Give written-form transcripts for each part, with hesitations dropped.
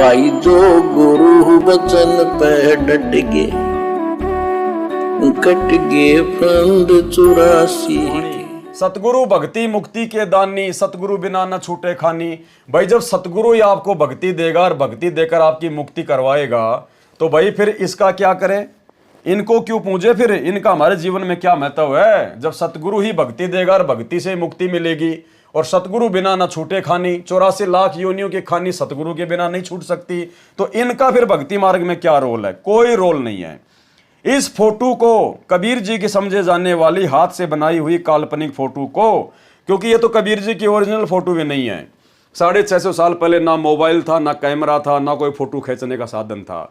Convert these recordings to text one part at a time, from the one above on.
भाई जो गुरु वचन पे डट गे, कट गे फंद 84। सतगुरु भक्ति मुक्ति के दानी, सतगुरु बिना न छूटे खानी। भाई जब सतगुरु ही आपको भक्ति देगा और भक्ति देकर आपकी मुक्ति करवाएगा, तो भाई फिर इसका क्या करें? इनको क्यों पूजे? फिर इनका हमारे जीवन में क्या महत्व है? जब सतगुरु ही भक्ति देगा और भक्ति से मुक्ति मिलेगी, और सतगुरु बिना न छूटे खानी, 84 लाख योनियों की खानी सतगुरु के बिना नहीं छूट सकती, तो इनका फिर भक्ति मार्ग में क्या रोल है? कोई रोल नहीं है। इस फोटो को, कबीर जी की समझे जाने वाली हाथ से बनाई हुई काल्पनिक फोटो को, क्योंकि ये तो कबीर जी की ओरिजिनल फोटो भी नहीं है। 650 साल पहले ना मोबाइल था, ना कैमरा था, ना कोई फोटो खींचने का साधन था।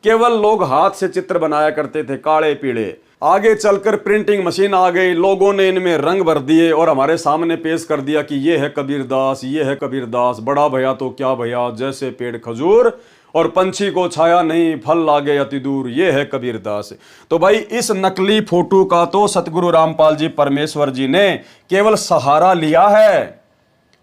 केवल लोग हाथ से चित्र बनाया करते थे, काले पीले। आगे चलकर प्रिंटिंग मशीन आ गई, लोगों ने इनमें रंग भर दिए और हमारे सामने पेश कर दिया कि ये है कबीरदास, ये है कबीरदास। बड़ा भैया तो क्या भैया, जैसे पेड़ खजूर और पंछी को छाया नहीं, फल लागे अति दूर, ये है कबीरदास। तो भाई इस नकली फोटो का तो सतगुरु रामपाल जी परमेश्वर जी ने केवल सहारा लिया है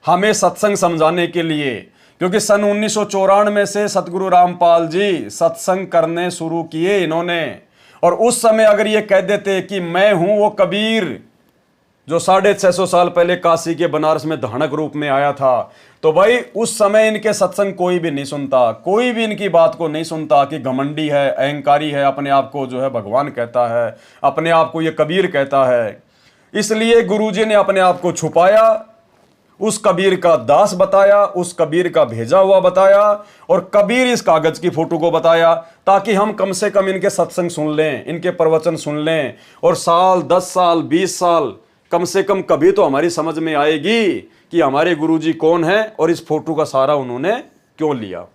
हमें सत्संग समझाने के लिए, क्योंकि सन 1994 से सतगुरु रामपाल जी सत्संग करने शुरू किए इन्होंने। और उस समय अगर ये कह देते कि मैं हूं वो कबीर जो 650 साल पहले काशी के बनारस में धानक रूप में आया था, तो भाई उस समय इनके सत्संग कोई भी नहीं सुनता, कोई भी इनकी बात को नहीं सुनता कि घमंडी है, अहंकारी है, अपने आप को जो है भगवान कहता है, अपने आप को ये कबीर कहता है। इसलिए गुरुजी ने अपने आप को छुपाया, उस कबीर का दास बताया, उस कबीर का भेजा हुआ बताया, और कबीर इस कागज की फोटो को बताया, ताकि हम कम से कम इनके सत्संग सुन लें, इनके प्रवचन सुन लें, और साल 10 साल 20 साल कम से कम कभी तो हमारी समझ में आएगी कि हमारे गुरुजी कौन है और इस फोटो का सहारा उन्होंने क्यों लिया।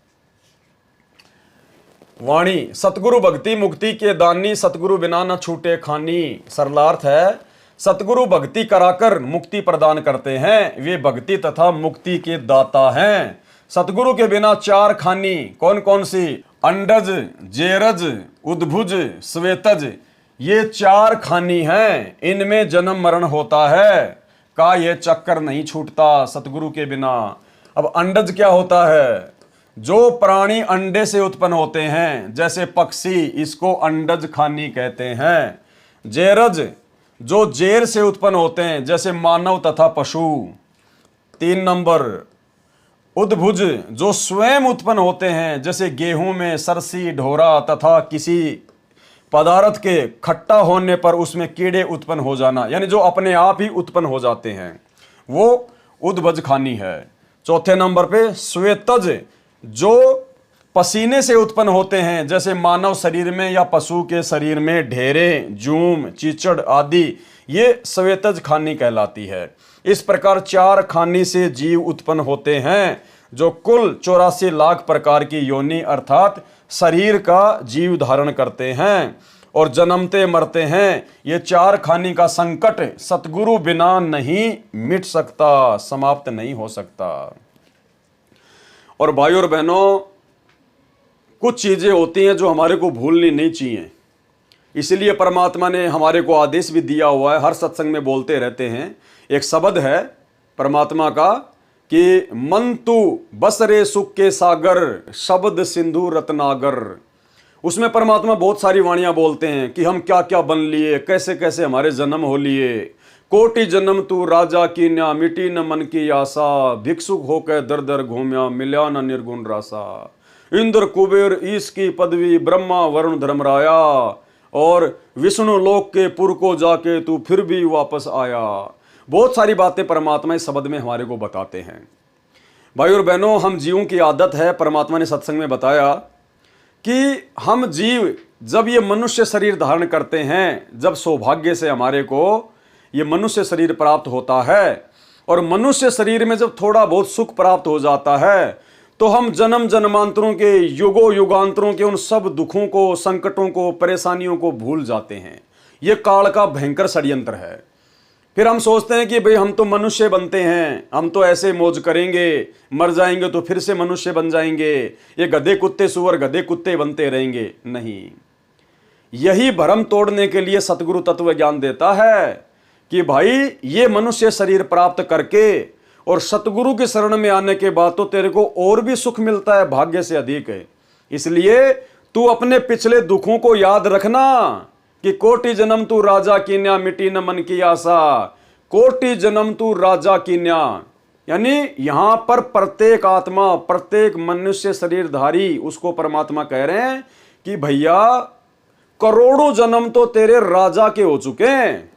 वाणी, सतगुरु भक्ति मुक्ति के दानी, सतगुरु बिना न छूटे खानी। सरलार्थ है, सतगुरु भक्ति कराकर मुक्ति प्रदान करते हैं, वे भक्ति तथा मुक्ति के दाता हैं। सतगुरु के बिना 4 खानी, कौन कौन सी? अंडज, जेरज, उद्भुज, श्वेतज, ये 4 खानी हैं, इनमें जन्म मरण होता है, का ये चक्कर नहीं छूटता सतगुरु के बिना। अब अंडज क्या होता है? जो प्राणी अंडे से उत्पन्न होते हैं, जैसे पक्षी, इसको अंडज खानी कहते हैं। जेरज, जो जेर से उत्पन्न होते हैं, जैसे मानव तथा पशु। 3 नंबर, उद्भुज, जो स्वयं उत्पन्न होते हैं, जैसे गेहूं में सरसी, ढोरा तथा किसी पदार्थ के खट्टा होने पर उसमें कीड़े उत्पन्न हो जाना, यानी जो अपने आप ही उत्पन्न हो जाते हैं, वो उद्भज खानी है। 4थे नंबर पे श्वेतज, जो पसीने से उत्पन्न होते हैं, जैसे मानव शरीर में या पशु के शरीर में ढेरे, जूम, चीचड़ आदि, ये श्वेतज खानी कहलाती है। इस प्रकार 4 खानी से जीव उत्पन्न होते हैं, जो कुल 84 लाख प्रकार की योनि अर्थात शरीर का जीव धारण करते हैं और जन्मते मरते हैं। ये 4 खानी का संकट सतगुरु बिना नहीं मिट सकता, समाप्त नहीं हो सकता। और भाइयों और बहनों, कुछ चीजें होती हैं जो हमारे को भूलनी नहीं चाहिए, इसलिए परमात्मा ने हमारे को आदेश भी दिया हुआ है, हर सत्संग में बोलते रहते हैं। एक शब्द है परमात्मा का कि मन तू बसरे सुख के सागर, शब्द सिंधु रत्नागर। उसमें परमात्मा बहुत सारी वाणियां बोलते हैं कि हम क्या क्या बन लिए, कैसे कैसे हमारे जन्म हो लिए। कोटि जन्म तू राजा की न्या, मिटी न मन की आशा, भिक्षुक होकर दर दर घूम्या, मिल्या न निर्गुण रासा। इंद्र कुबेर ईश की पदवी, ब्रह्मा वरुण धर्मराया, और विष्णु लोक के पुर को जाके तू फिर भी वापस आया। बहुत सारी बातें परमात्मा इस शब्द में हमारे को बताते हैं। भाई और बहनों, हम जीवों की आदत है, परमात्मा ने सत्संग में बताया कि हम जीव जब ये मनुष्य शरीर धारण करते हैं, जब सौभाग्य से हमारे को ये मनुष्य शरीर प्राप्त होता है, और मनुष्य शरीर में जब थोड़ा बहुत सुख प्राप्त हो जाता है, तो हम जन्म जन्मांतरों के, युगों युगांतरों के उन सब दुखों को, संकटों को, परेशानियों को भूल जाते हैं। ये काल का भयंकर षड्यंत्र है। फिर हम सोचते हैं कि भाई हम तो मनुष्य बनते हैं, हम तो ऐसे मौज करेंगे, मर जाएंगे तो फिर से मनुष्य बन जाएंगे, ये गधे कुत्ते सुअर गधे कुत्ते बनते रहेंगे। नहीं, यही भ्रम तोड़ने के लिए सतगुरु तत्व ज्ञान देता है कि भाई ये मनुष्य शरीर प्राप्त करके और सतगुरु की शरण में आने के बाद तो तेरे को और भी सुख मिलता है, भाग्य से अधिक है। इसलिए तू अपने पिछले दुखों को याद रखना कि कोटि जन्म तू राजा कीन्या, मिटी न मन की आशा। कोटि जन्म तू राजा कीन्या, यानी यहां पर प्रत्येक आत्मा, प्रत्येक मनुष्य शरीरधारी, उसको परमात्मा कह रहे हैं कि भैया करोड़ों जन्म तो तेरे राजा के हो चुके हैं।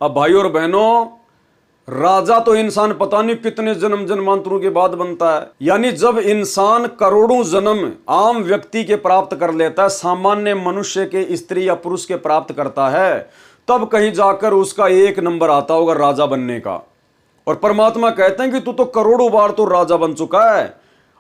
अब भाई और बहनों, राजा तो इंसान पता नहीं कितने जन्म जन्मांतरों के बाद बनता है। यानी जब इंसान करोड़ों जन्म आम व्यक्ति के प्राप्त कर लेता है, सामान्य मनुष्य के, स्त्री या पुरुष के प्राप्त करता है, तब कहीं जाकर उसका एक नंबर आता होगा राजा बनने का। और परमात्मा कहते हैं कि तू तो करोड़ों बार तो राजा बन चुका है।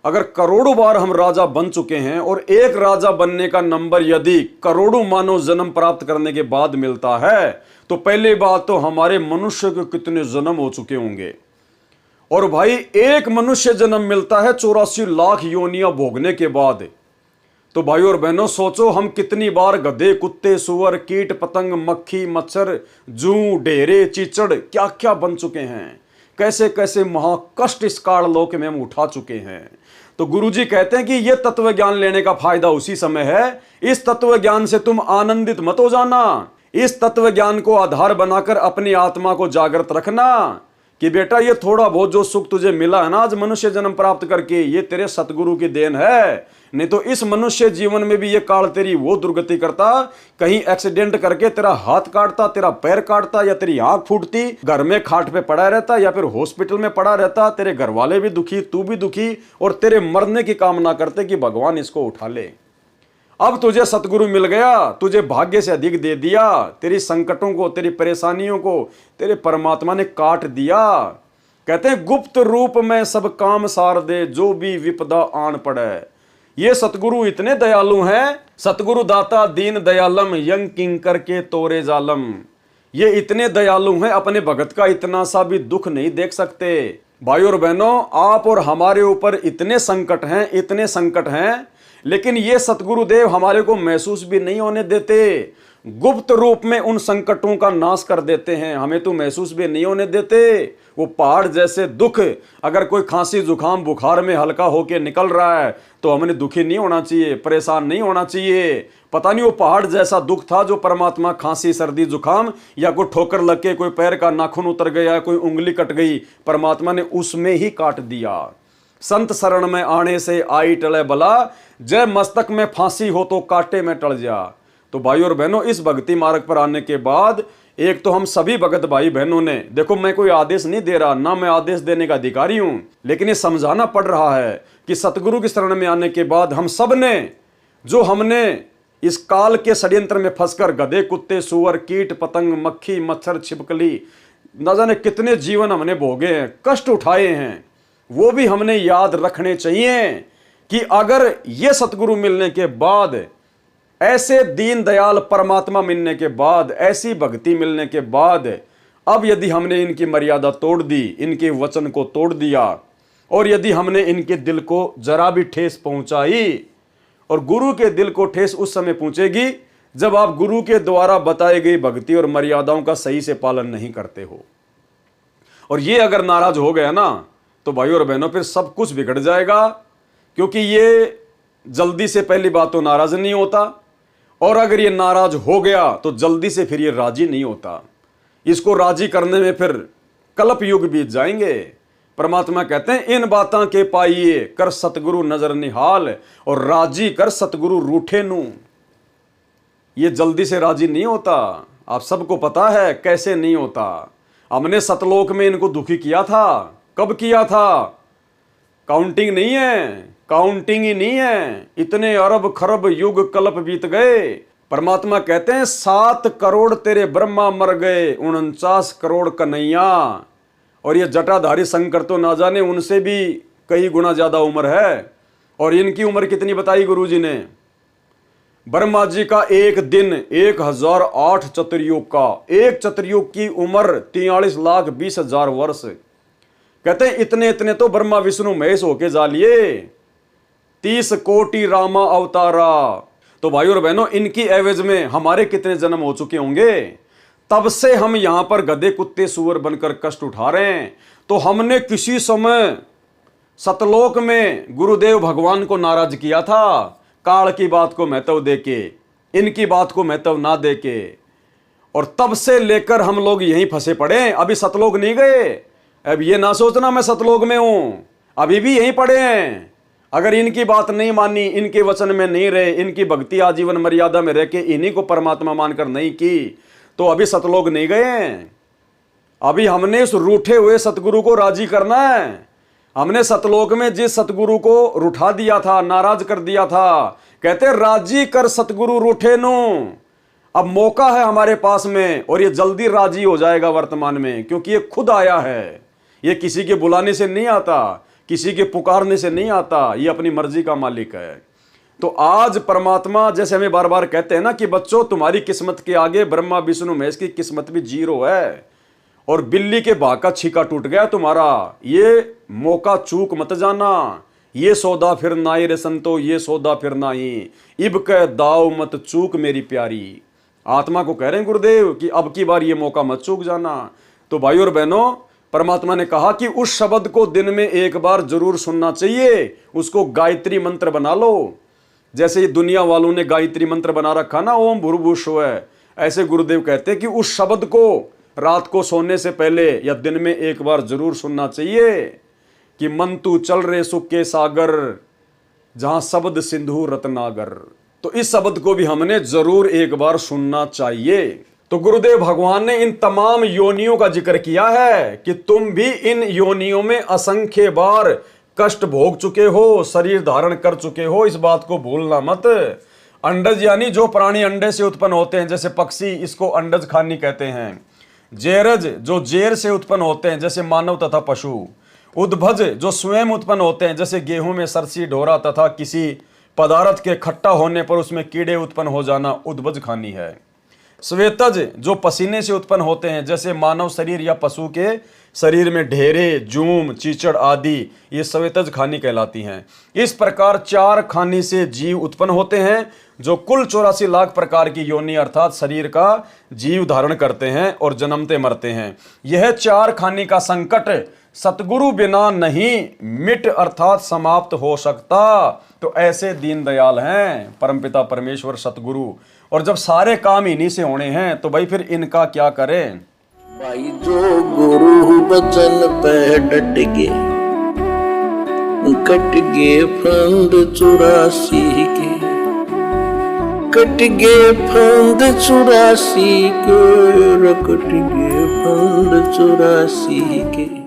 अगर करोड़ों बार हम राजा बन चुके हैं और एक राजा बनने का नंबर यदि करोड़ों मानव जन्म प्राप्त करने के बाद मिलता है, तो पहली बात तो हमारे मनुष्य के कितने जन्म हो चुके होंगे। और भाई एक मनुष्य जन्म मिलता है 84 लाख योनियां भोगने के बाद। तो भाई और बहनों सोचो हम कितनी बार गधे, कुत्ते, सुअर, कीट पतंग, मक्खी, मच्छर, जू, ढेरे, चीचड़ क्या क्या बन चुके हैं, कैसे कैसे महाकष्ट इस काल लोक में हम उठा चुके हैं। तो गुरुजी कहते हैं कि यह तत्व ज्ञान लेने का फायदा उसी समय है। इस तत्व ज्ञान से तुम आनंदित मत हो जाना। इस तत्व ज्ञान को आधार बनाकर अपनी आत्मा को जागृत रखना कि बेटा ये थोड़ा बहुत जो सुख तुझे मिला है ना आज मनुष्य जन्म प्राप्त करके, ये तेरे सतगुरु की देन है। नहीं तो इस मनुष्य जीवन में भी ये काल तेरी वो दुर्गति करता, कहीं एक्सीडेंट करके तेरा हाथ काटता, तेरा पैर काटता, या तेरी आंख फूटती, घर में खाट पे पड़ा रहता, या फिर हॉस्पिटल में पड़ा रहता, तेरे घर वाले भी दुखी, तू भी दुखी, और तेरे मरने की कामना करते कि भगवान इसको उठा ले। अब तुझे सतगुरु मिल गया, तुझे भाग्य से अधिक दे दिया, तेरी संकटों को, तेरी परेशानियों को तेरे परमात्मा ने काट दिया। कहते हैं गुप्त रूप में सब काम सार दे, जो भी विपदा आन पड़े। ये सतगुरु इतने दयालु हैं, सतगुरु दाता दीन दयालम, यंग किंकर के तोरे जालम। ये इतने दयालु हैं, अपने भगत का इतना सा भी दुख नहीं देख सकते। भाई और बहनों, आप और हमारे ऊपर इतने संकट हैं, इतने संकट हैं, लेकिन ये सतगुरुदेव हमारे को महसूस भी नहीं होने देते। गुप्त रूप में उन संकटों का नाश कर देते हैं, हमें तो महसूस भी नहीं होने देते। वो पहाड़ जैसे दुख, अगर कोई खांसी जुकाम बुखार में हल्का होके निकल रहा है तो हमने दुखी नहीं होना चाहिए, परेशान नहीं होना चाहिए। पता नहीं वो पहाड़ जैसा दुख था जो परमात्मा खांसी सर्दी जुकाम, या कोई ठोकर लग के कोई पैर का नाखून उतर गया, कोई उंगली कट गई, परमात्मा ने उसमें ही काट दिया। संत शरण में आने से आई टले बला, जय मस्तक में फांसी हो तो कांटे में टल जा। तो भाई और बहनों, इस भक्ति मार्ग पर आने के बाद एक तो हम सभी भगत भाई बहनों ने, देखो मैं कोई आदेश नहीं दे रहा, ना मैं आदेश देने का अधिकारी हूं, लेकिन ये समझाना पड़ रहा है कि सतगुरु की शरण में आने के बाद हम सब ने, जो हमने इस काल के षड्यंत्र में फंसकर गधे, कुत्ते, सुअर, कीट पतंग, मक्खी, मच्छर, छिपकली, न जाने कितने जीवन हमने भोगे हैं, कष्ट उठाए हैं, वो भी हमने याद रखने चाहिए कि अगर ये सतगुरु मिलने के बाद, ऐसे दीन दयाल परमात्मा मिलने के बाद, ऐसी भक्ति मिलने के बाद, अब यदि हमने इनकी मर्यादा तोड़ दी, इनके वचन को तोड़ दिया, और यदि हमने इनके दिल को जरा भी ठेस पहुंचाई, और गुरु के दिल को ठेस उस समय पहुंचेगी जब आप गुरु के द्वारा बताई गई भक्ति और मर्यादाओं का सही से पालन नहीं करते हो। और ये अगर नाराज हो गया ना, तो भाई और बहनों फिर सब कुछ बिगड़ जाएगा, क्योंकि ये जल्दी से पहली बात तो नाराज नहीं होता, और अगर ये नाराज हो गया तो जल्दी से फिर ये राजी नहीं होता। इसको राजी करने में फिर कल्प युग बीत जाएंगे। परमात्मा कहते हैं इन बातां के पाइए कर सतगुरु नजर निहाल, और राजी कर सतगुरु रूठे नू। ये जल्दी से राजी नहीं होता, आप सबको पता है कैसे नहीं होता। हमने सतलोक में इनको दुखी किया था, कब किया था? काउंटिंग नहीं है, काउंटिंग ही नहीं है, इतने अरब खरब युग कल्प बीत गए। परमात्मा कहते हैं 7 करोड़ तेरे ब्रह्मा मर गए, 49 करोड़ कन्हैया। और ये जटाधारी शंकर तो ना जाने उनसे भी कई गुना ज्यादा उम्र है। और इनकी उम्र कितनी बताई गुरुजी ने? ब्रह्मा जी का एक दिन 1008 चतुर्युग का, एक चतुर्युग की उम्र 43,20,000 वर्ष। कहते हैं इतने इतने तो ब्रह्मा विष्णु महेश होके जा लिए, 30 कोटि रामा अवतारा। तो भाई और बहनों, इनकी एवज में हमारे कितने जन्म हो चुके होंगे? तब से हम यहां पर गधे, कुत्ते, सुअर बनकर कष्ट उठा रहे हैं। तो हमने किसी समय सतलोक में गुरुदेव भगवान को नाराज किया था, काल की बात को महत्व देके, इनकी बात को महत्व ना देके, और तब से लेकर हम लोग यहीं फंसे पड़े। अभी सतलोक नहीं गए, अब ये ना सोचना मैं सतलोक में हूं, अभी भी यहीं पड़े हैं। अगर इनकी बात नहीं मानी, इनके वचन में नहीं रहे, इनकी भक्ति आजीवन मर्यादा में रह के इन्हीं को परमात्मा मानकर नहीं की, तो अभी सतलोक नहीं गए हैं। अभी हमने उस रूठे हुए सतगुरु को राजी करना है। हमने सतलोक में जिस सतगुरु को रूठा दिया था, नाराज कर दिया था, कहते राजी कर सतगुरु रूठे नु। अब मौका है हमारे पास में, और ये जल्दी राजी हो जाएगा वर्तमान में, क्योंकि ये खुद आया है। ये किसी के बुलाने से नहीं आता, किसी के पुकारने से नहीं आता, ये अपनी मर्जी का मालिक है। तो आज परमात्मा, जैसे हमें बार बार कहते हैं ना कि बच्चों तुम्हारी किस्मत के आगे ब्रह्मा विष्णु महेश की किस्मत भी जीरो है, और बिल्ली के भाग का छीका टूट गया तुम्हारा। ये मौका चूक मत जाना, ये सौदा फिर नाई रे संतो, ये सौदा फिर नाही, इब कह दाव मत चूक मेरी प्यारी। आत्मा को कह रहे हैं गुरुदेव कि अब की बार ये मौका मत चूक जाना। तो भाई और बहनों, परमात्मा ने कहा कि उस शब्द को दिन में एक बार जरूर सुनना चाहिए, उसको गायत्री मंत्र बना लो। जैसे ये दुनिया वालों ने गायत्री मंत्र बना रखा ना, ओम भूर्भुवः स्वः, ऐसे गुरुदेव कहते हैं कि उस शब्द को रात को सोने से पहले या दिन में एक बार जरूर सुनना चाहिए कि मन तू चल रे सुख के सागर, जहां शब्द सिंधु रत्नागर। तो इस शब्द को भी हमने जरूर एक बार सुनना चाहिए। तो गुरुदेव भगवान ने इन तमाम योनियों का जिक्र किया है कि तुम भी इन योनियों में असंख्य बार कष्ट भोग चुके हो, शरीर धारण कर चुके हो, इस बात को भूलना मत। अंडज यानी जो प्राणी अंडे से उत्पन्न होते हैं, जैसे पक्षी, इसको अंडज खानी कहते हैं। जेरज जो जेर से उत्पन्न होते हैं, जैसे मानव तथा पशु। उद्भज जो स्वयं उत्पन्न होते हैं, जैसे गेहूं में सरसी ढोरा तथा किसी पदार्थ के खट्टा होने पर उसमें कीड़े उत्पन्न हो जाना, उद्भज खानी है। श्वेतज जो पसीने से उत्पन्न होते हैं, जैसे मानव शरीर या पशु के शरीर में ढेरे, जूम, चीचड़ आदि, ये श्वेतज खानी कहलाती हैं। इस प्रकार 4 खानी से जीव उत्पन्न होते हैं, जो कुल 84 लाख प्रकार की योनि अर्थात शरीर का जीव धारण करते हैं और जन्मते मरते हैं। यह 4 खानी का संकट सतगुरु बिना नहीं मिट अर्थात समाप्त हो सकता। तो ऐसे दीनदयाल हैं परमपिता परमेश्वर सतगुरु, और जब सारे काम इन्हीं से होने हैं तो भाई फिर इनका क्या करें। भाई जो गुरु बचन पे डट गए, कट गए फंद 84 के, कट गए फंद 84 के, कट गए फंद 84 के।